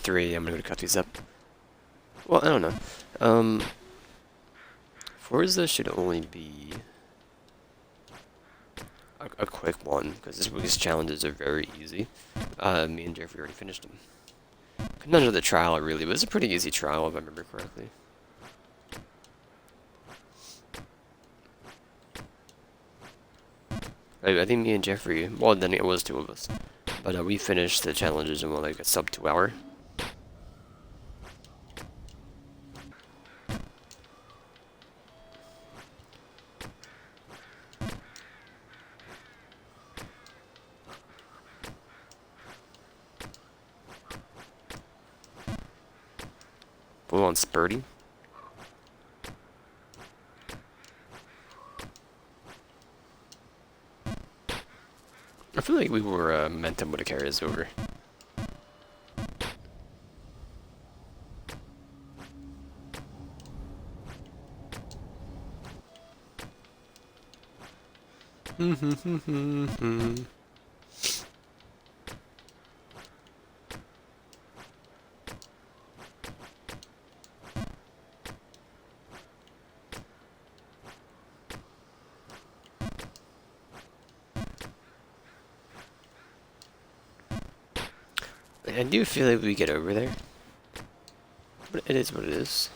3, I'm gonna cut these up. Well, I don't know. Um, Forza should only be a quick one, because this week's challenges are very easy. Me and Jeffrey already finished them. None of the trial, really, but it's a pretty easy trial, if I remember correctly. I think me and Jeffrey, well, then it was two of us, but we finished the challenges in, like, a sub 2 hour. Full on spurting. I feel like we were meant to carry us over. I do feel like we get over there, but it is what it is.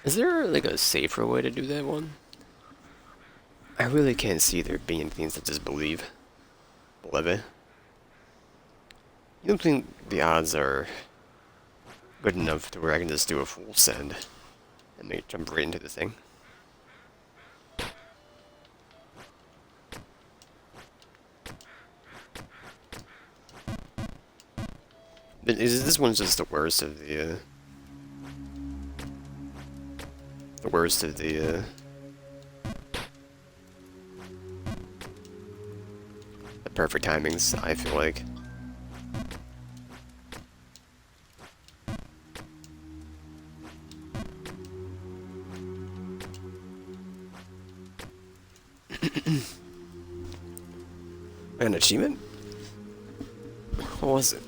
Is there, like, a safer way to do that one? I really can't see there being anything to just believe it. You don't think the odds are good enough to where I can just do a full send and make jump right into the thing? This one's just the worst of the the perfect timings, I feel like. An achievement? What was it?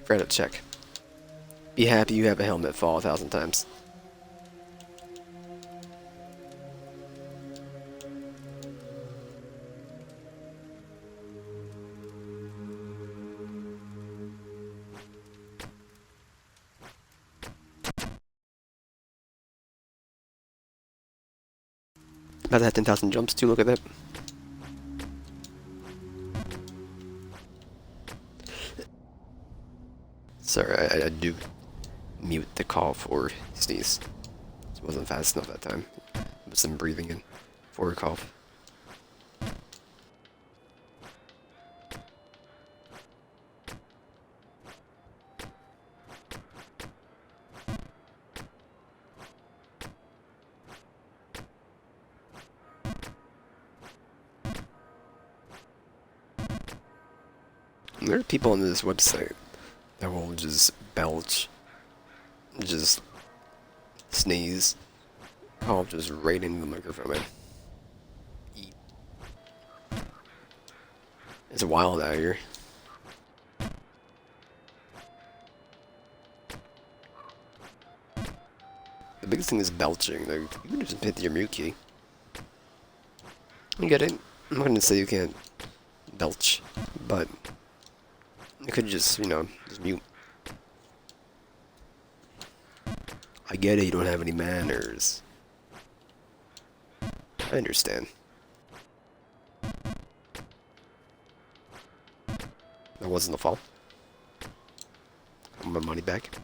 Forgot to check. Be happy you have a helmet, fall 1,000 times. About to have 10,000 jumps too, look at that. Sorry, I do mute the call for sneeze. It wasn't fast enough that time. With some breathing in for a cough. There are people on this website that will just belch, just sneeze, cough just right into the microphone, man. Eat. It's wild out here. The biggest thing is belching. Like, you can just hit your mute key. You get it? I'm not gonna say you can't belch, but you could just, just mute. I get it, you don't have any manners. I understand. That wasn't the fault. I want my money back.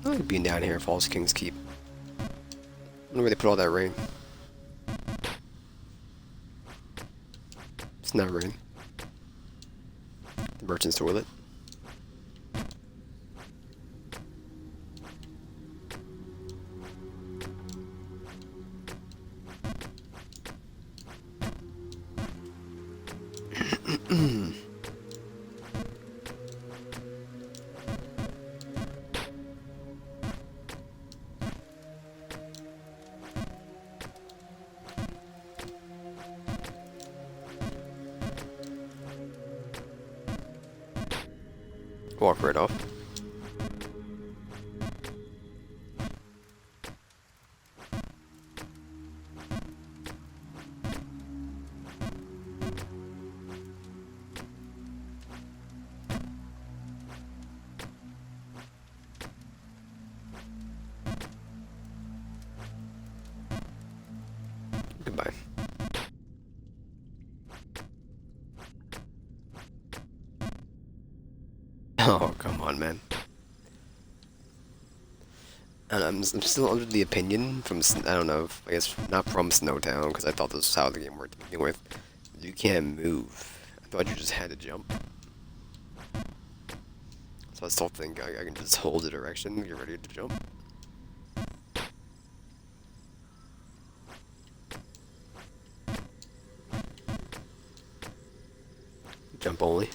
I like being down here at Falls King's Keep. I wonder where they put all that rain. It's not rain. The merchant's toilet. Walk right off. Goodbye. Oh, come on, man. And I'm still under the opinion from, I don't know, I guess not from Snowtown, because I thought this was how the game worked to begin with. You can't move. I thought you just had to jump. So I still think I can just hold the direction, get ready to jump. Jump only.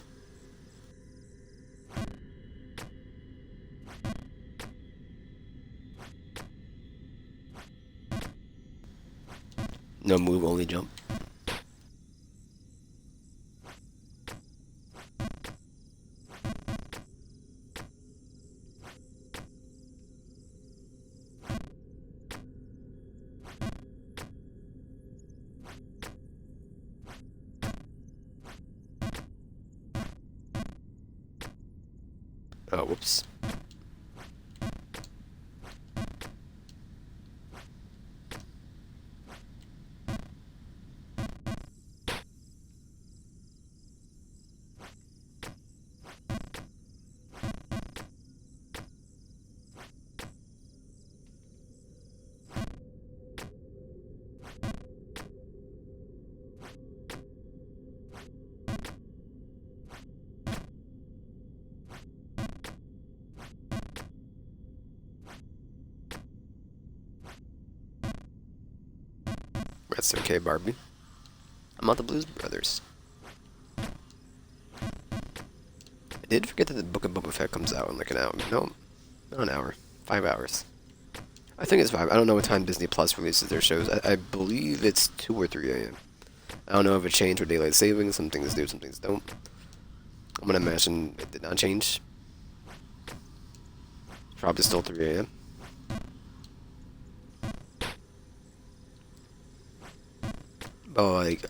No move, only jump. Oh, whoops. That's okay, Barbie. I'm not the Blues Brothers. I did forget that the Book of Boba Fett comes out in like an hour. No, not an hour. 5 hours. I think it's 5. I don't know what time Disney Plus releases their shows. I believe it's 2 or 3 a.m. I don't know if it changed with daylight savings. Some things do, some things don't. I'm gonna imagine it did not change. Probably still 3 a.m. But like,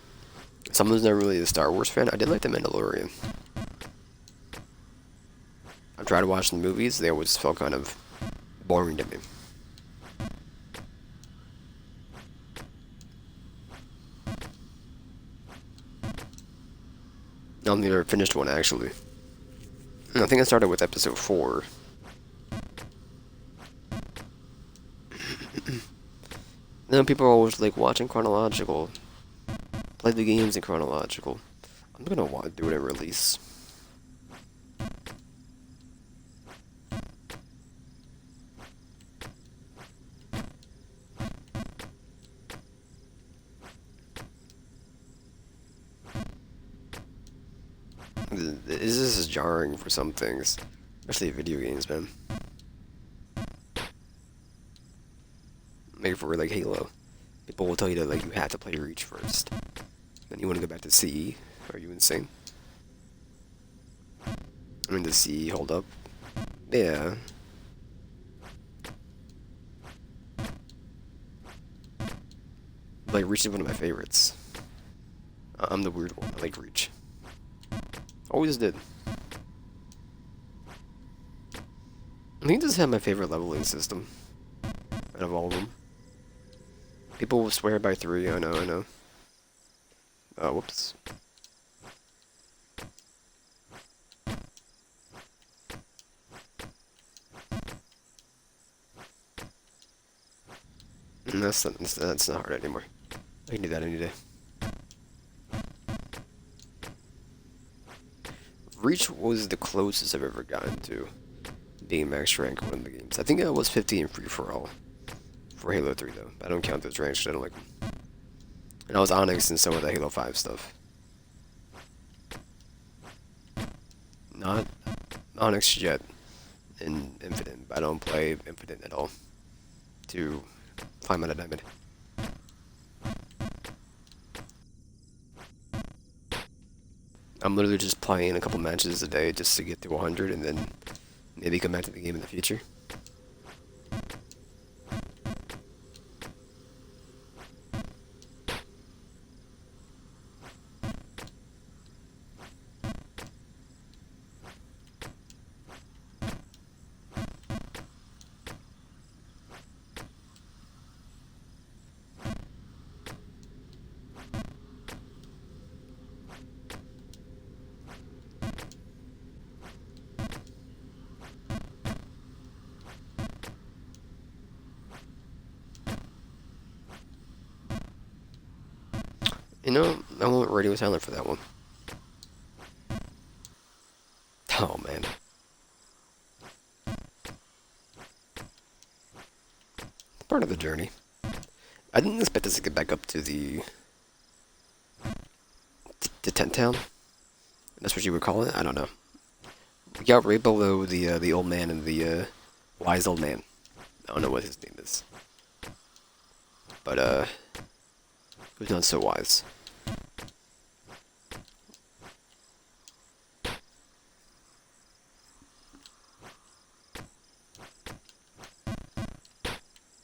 someone's not really a Star Wars fan. I did like The Mandalorian. I've tried watching the movies. They always felt kind of boring to me. I don't think I ever finished one, actually. I think I started with episode 4. Then people are always like watching chronological. Play the games in chronological. I'm gonna do it at release. This is jarring for some things, especially video games, man. Maybe for like Halo, people will tell you that like you have to play Reach first. Then you want to go back to CE? Are you insane? I mean, does CE hold up? Yeah. Like Reach is one of my favorites. I'm the weird one. I like Reach. Always did. I think this had my favorite leveling system out of all of them. People will swear by 3. I know, I know. Oh, whoops. That's not hard anymore. I can do that any day. Reach was the closest I've ever gotten to being max rank in one of the games. I think I was 50 in free-for-all for Halo 3, though. I don't count those ranks, I don't like them. And I was Onyx in some of the Halo 5 stuff. not Onyx Jet in Infinite. I don't play Infinite at all to climb out a diamond. I'm literally just playing a couple matches a day just to get to 100 and then maybe come back to the game in the future. You know, I went radio silent for that one. Oh man. Part of the journey. I didn't expect us to get back up to the tent town. That's what you would call it? I don't know. We got right below the old man and the wise old man. I don't know what his name is. But who's not so wise.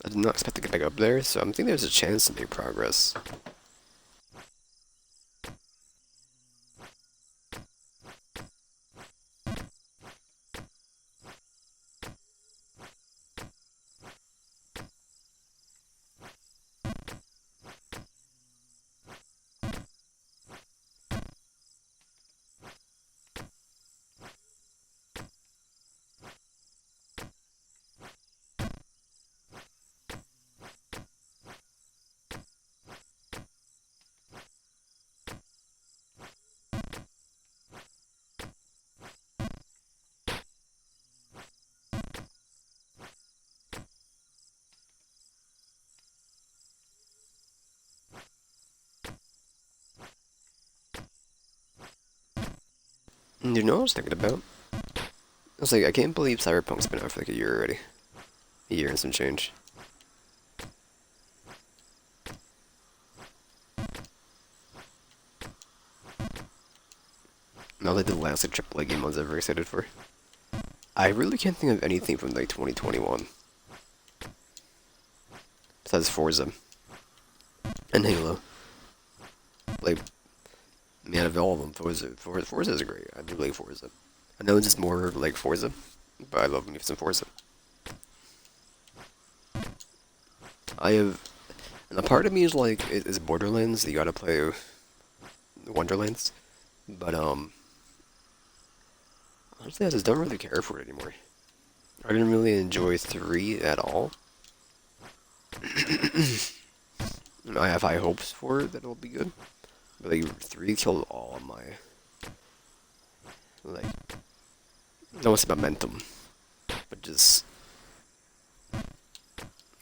I did not expect to get back up there, so I'm thinking there's a chance to make progress. And you know what I was thinking about? I was like, I can't believe Cyberpunk's been out for like a year already. A year and some change. Now like the last like AAA game I was ever excited for. I really can't think of anything from like 2021. Besides Forza. And Halo. Like, man, of all of them, Forza is great. I do like Forza. I know it's just more like Forza, but I love me some Forza. I have, and a part of me is like, it's Borderlands. You gotta play Wonderlands, but honestly, I just don't really care for it anymore. I didn't really enjoy 3 at all. I have high hopes for it that it'll be good. But like 3 killed all of my like not what's momentum, but just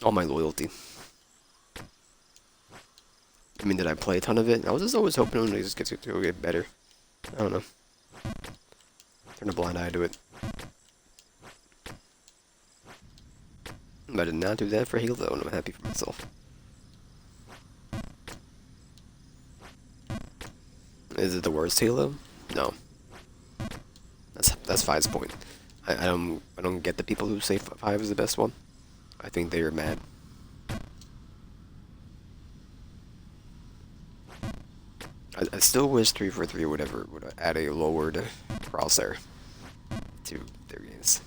all my loyalty. I mean, did I play a ton of it? I was just always hoping it just gets to get better. I don't know. Turn a blind eye to it. But I did not do that for Halo, and I'm happy for myself. Is it the worst Halo? No. That's 5's point. I don't get the people who say 5 is the best one. I think they are mad. I still wish 343 would add a lowered crosshair to their games.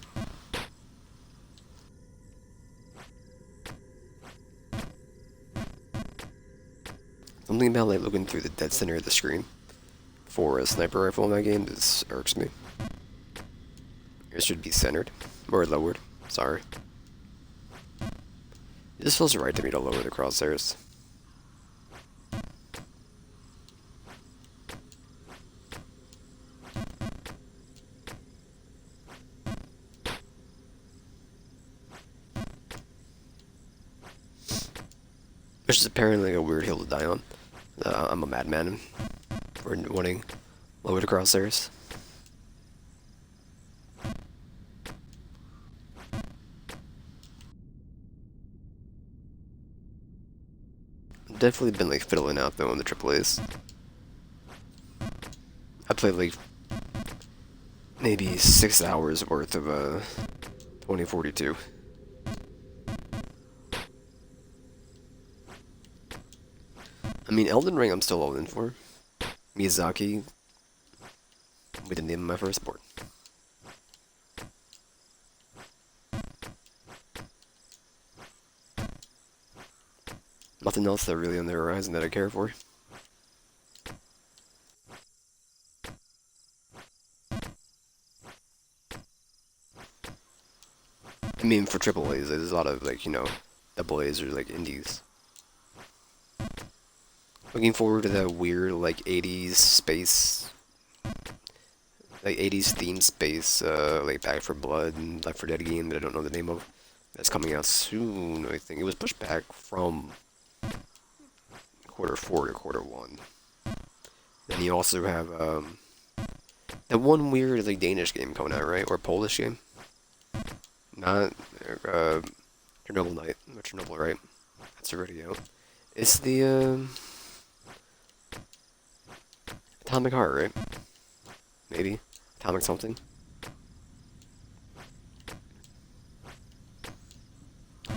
Something about like looking through the dead center of the screen for a sniper rifle in that game just irks me. It should be centered or lowered. Sorry. It just feels right to me to lower the crosshairs. Which is apparently a weird hill to die on. I'm a madman for wanting lowered crosshairs. Definitely been like fiddling out though in the AAAs. I played like maybe 6 hours worth of 2042. I mean, Elden Ring I'm still all in for. Miyazaki, with the name of my firstborn. Nothing else that really on the horizon that I care for. I mean, for AAAs, there's a lot of like, you know, double A's or like indies. Looking forward to that weird like 80s space, like 80s themed space, like Back 4 Blood and Left 4 Dead game that I don't know the name of. That's coming out soon, I think. It was pushed back from Q4 to Q1. Then you also have that one weird like Danish game coming out, right? Or Polish game? Not Chernobyl Night, or Chernobyl, right? That's already out. It's the Atomic Heart, right? Maybe Atomic something.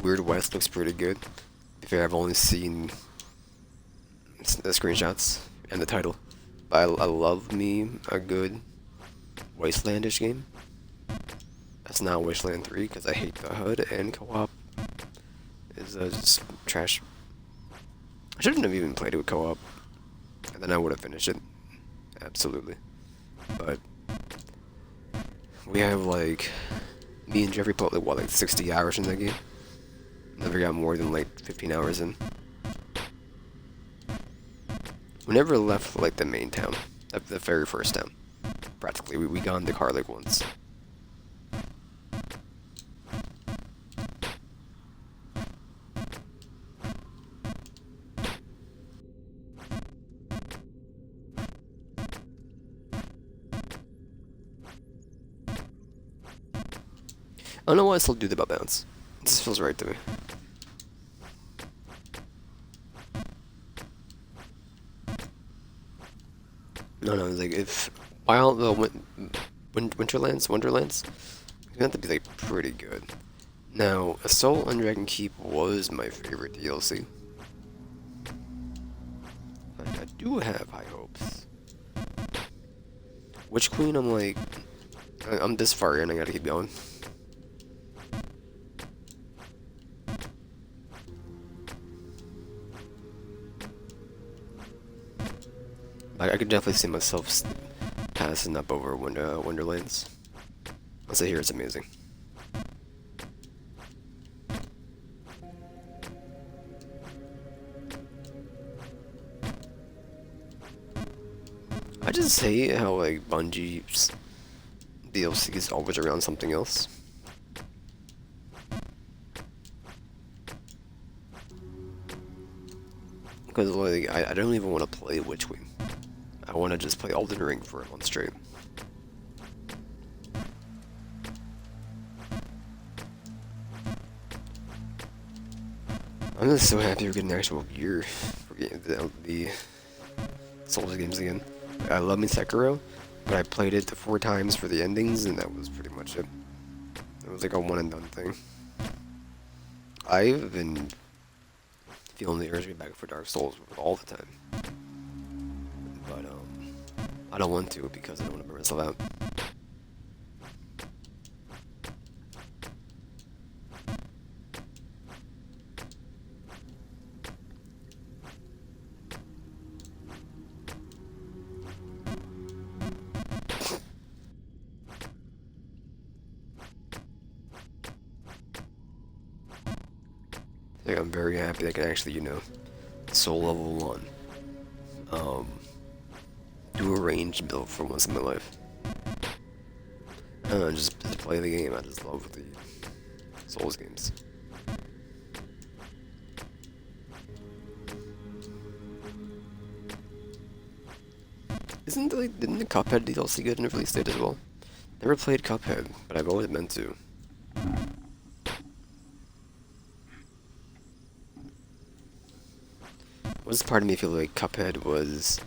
Weird West looks pretty good. To be fair, I've only seen the screenshots and the title. But I love me a good Wastelandish game. That's not Wasteland 3 because I hate the HUD and co-op is just trash. I shouldn't have even played it with co-op, and then I would have finished it. Absolutely. But we have like me and Jeffrey put like what, like 60 hours in that game. Never got more than like 15 hours in. We never left like the main town, the very first town. Practically, we got in the car like once. I don't know why I still do the butt bounce. It just feels right to me. No, it's like if Wild Wonderlands, it's gonna have to be like pretty good. Now, Assault on Dragon Keep was my favorite DLC. I do have high hopes. Witch Queen, I'm like, I'm this far in, I gotta keep going. I could definitely see myself passing up over Wonderlands. Once I hear it's amazing. I just hate how like Bungie's DLC is always around something else. Because like I don't even want to play Witch Queen. I want to just play Elden Ring for a month straight. I'm just so happy we're getting actual gear for getting the Souls games again. I love me Sekiro, but I played it 4 times for the endings, and that was pretty much it. It was like a one and done thing. I've been feeling the urge to get back for Dark Souls all the time. But I don't want to because I don't want to burn myself out. Like, I'm very happy that I can actually, you know, soul level 1. Do a range build for once in my life. I don't know, just play the game. I just love the Souls games. Didn't the Cuphead DLC get in a release date as well? Never played Cuphead, but I've always meant to. Was part of me feel like Cuphead was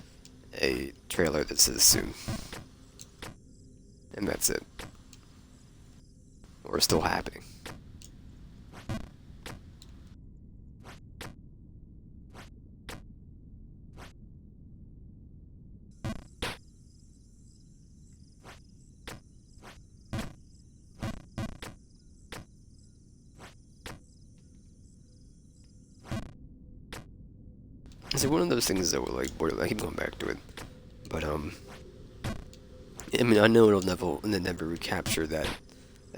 a trailer that says soon, and that's it, or still happening. It's like one of those things that will like Borderlands. I keep going back to it, but I mean, I know it'll never recapture that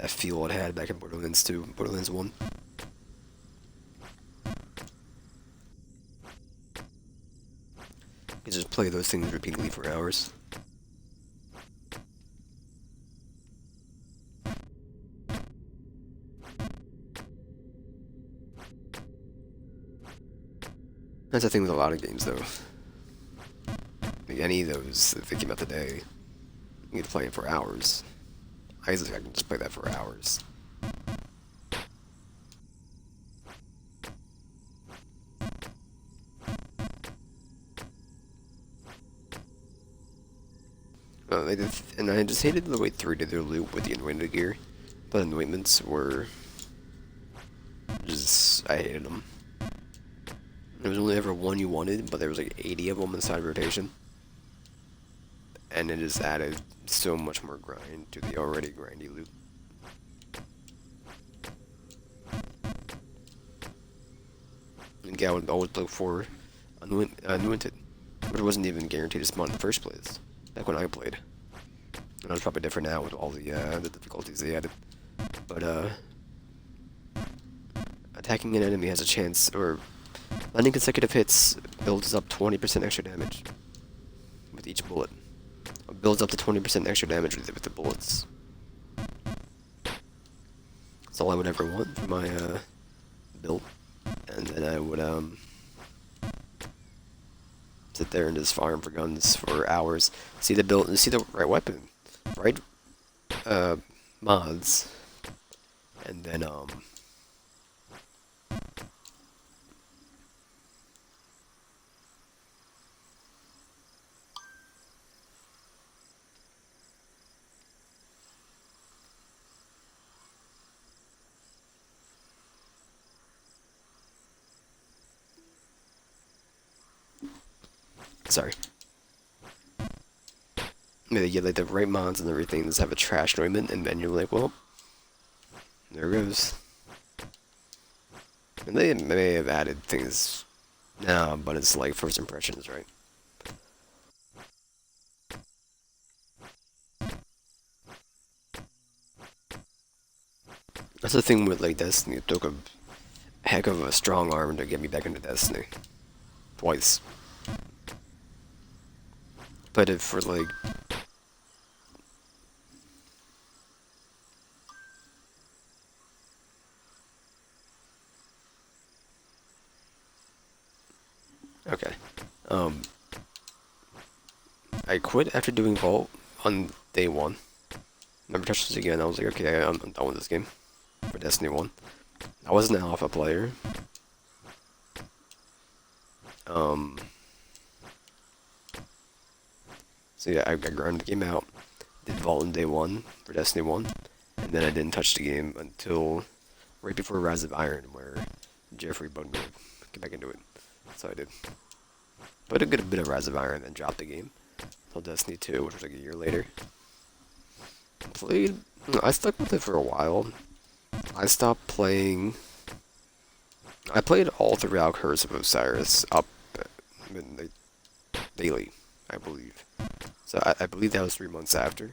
feel it had back in Borderlands 2, Borderlands 1. You just play those things repeatedly for hours. That's the thing with a lot of games, though. Like any of those, if they came out today, you could play it for hours. I can just play that for hours. They did, and I just hated the way 3 did their loop with the anointed gear. The anointments were just, I hated them. There was only ever one you wanted, but there was like 80 of them inside rotation. And it just added so much more grind to the already grindy loop. And I would always look for anointed, which wasn't even guaranteed to spawn in the first place, back when I played. And it's probably different now with all the difficulties they added. But attacking an enemy has a chance, or landing consecutive hits builds up 20% extra damage with each bullet. It builds up to 20% extra damage with the bullets. That's all I would ever want for my build. And then I would sit there and just farm for guns for hours. See the right weapon, right mods, and then sorry. Yeah, you get like the right mods and everything. Just have a trash anointment, and then you're like, well, there goes. And they may have added things now, but it's like first impressions, right? That's the thing with like Destiny. It took a heck of a strong arm to get me back into Destiny. Twice. But if for like okay. I quit after doing Vault on day 1. Never touched this again. I was like, okay, I'm done with this game for Destiny 1. I wasn't an alpha player. So yeah, I grinded the game out, did Vault on day 1 for Destiny 1, and then I didn't touch the game until right before Rise of Iron, where Jeffrey bugged me to get back into it. So I did. But a good bit of Rise of Iron, then dropped the game until Destiny 2, which was like a year later. I stuck with it for a while. I stopped playing. I played all throughout Curse of Osiris up midnight daily, I believe. So I believe that was 3 months after.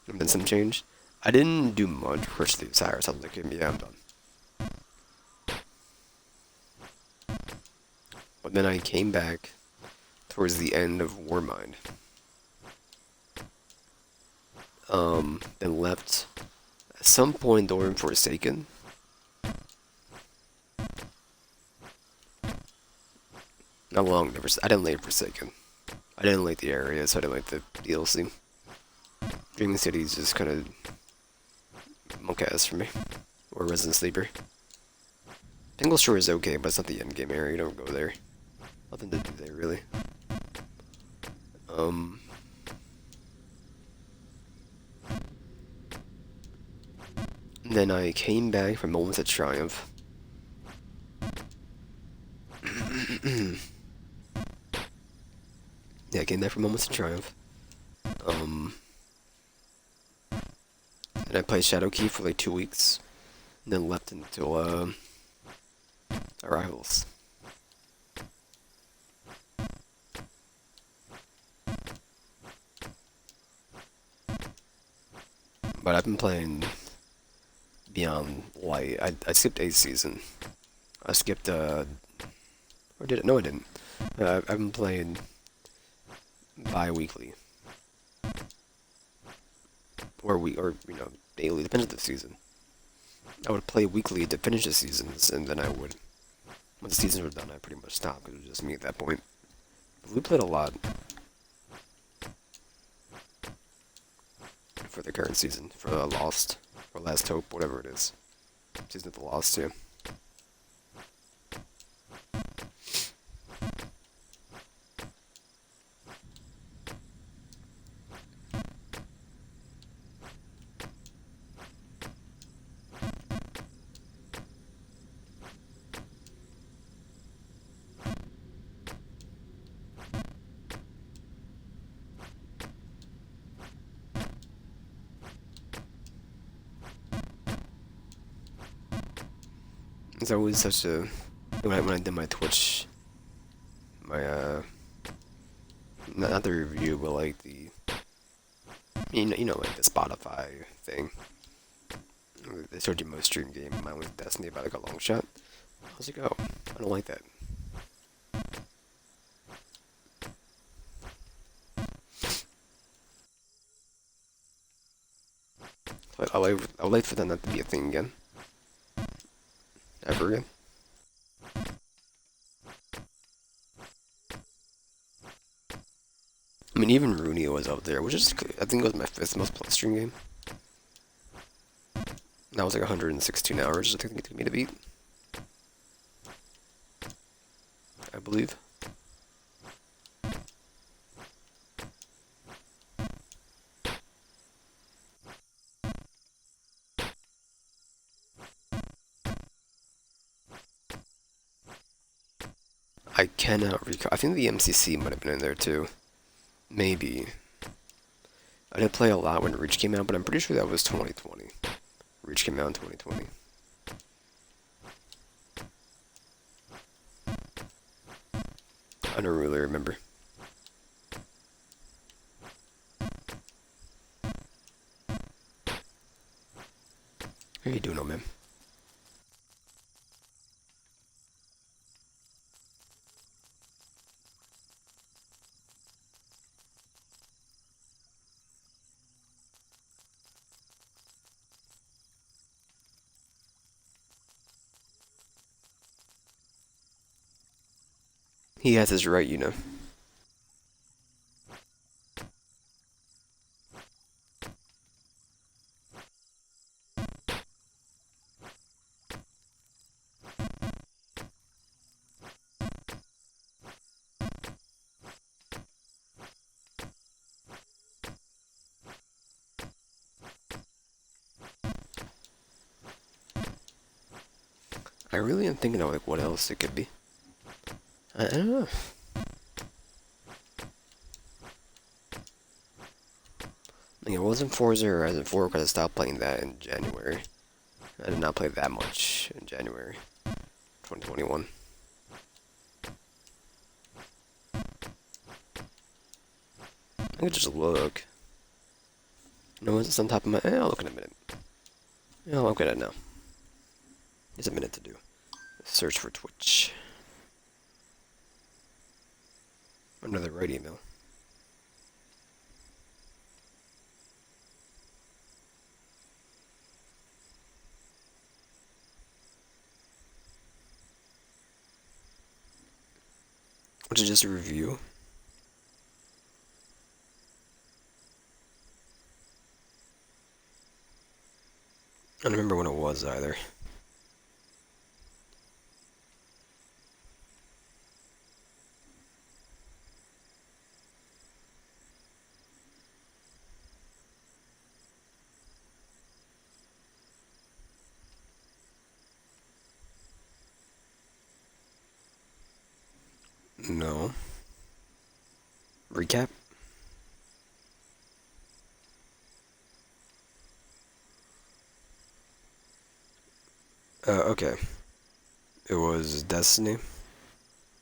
And then some change. I didn't do much Curse of the Osiris. I was like, yeah, I'm done. But then I came back towards the end of Warmind. Then left at some point during Forsaken. Not long, I didn't like Forsaken. I didn't like the area, so I didn't like the DLC. Dreaming City is just kind of monk-ass for me. Or Resident Sleeper. Tangle Shore is okay, but it's not the end game area. You don't go there. Nothing to do there, really. Um, then I came back from Moments of Triumph. Yeah, I came back from Moments of Triumph. Um, and I played Shadowkey for like 2 weeks, and then left until Arrivals. But I've been playing Beyond Light. I skipped a season. I skipped or did it? No, I didn't. I've been playing bi-weekly or daily, depends on the season. I would play weekly to finish the seasons, and then I would, when the seasons were done, I pretty much stopped because it was just me at that point. But we played a lot for the current season, for Lost or Last Hope, whatever it is. Season of the Lost, yeah. It's always such a when I did my Twitch, my not the review, but like the like the Spotify thing. They showed you most stream game. Mine was Destiny by like a long shot. I was like, oh, I don't like that. But I would like for that not to be a thing again. Ever again. I mean, even Rooney was up there, which is, I think it was my fifth most played stream game. That was like 116 hours, I think it took me to beat. I believe. I cannot recall. I think the MCC might have been in there too. Maybe. I didn't play a lot when Reach came out, but I'm pretty sure that was 2020. Reach came out in 2020. I don't really remember. How you doing, old man? He has his right. I really am thinking of like what else it could be. I don't know. Like, it wasn't Forza Horizon 4 because I stopped playing that in January. I did not play that much in January 2021. I could just look. No one's on top of my. I'll look in a minute. Yeah, I'll look at it now. It's a minute to do. Search for Twitch. Another right email. Which is just a review. I don't remember when it was either. No. Recap? Okay. It was Destiny,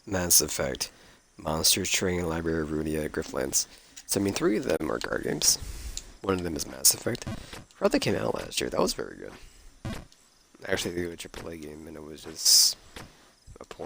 Mass Effect, Monster Training Library of Rudia, Griftlands. So I mean, three of them are card games. One of them is Mass Effect. I forgot that came out last year. That was very good. Actually, they were a AAA game, and it was just a porn.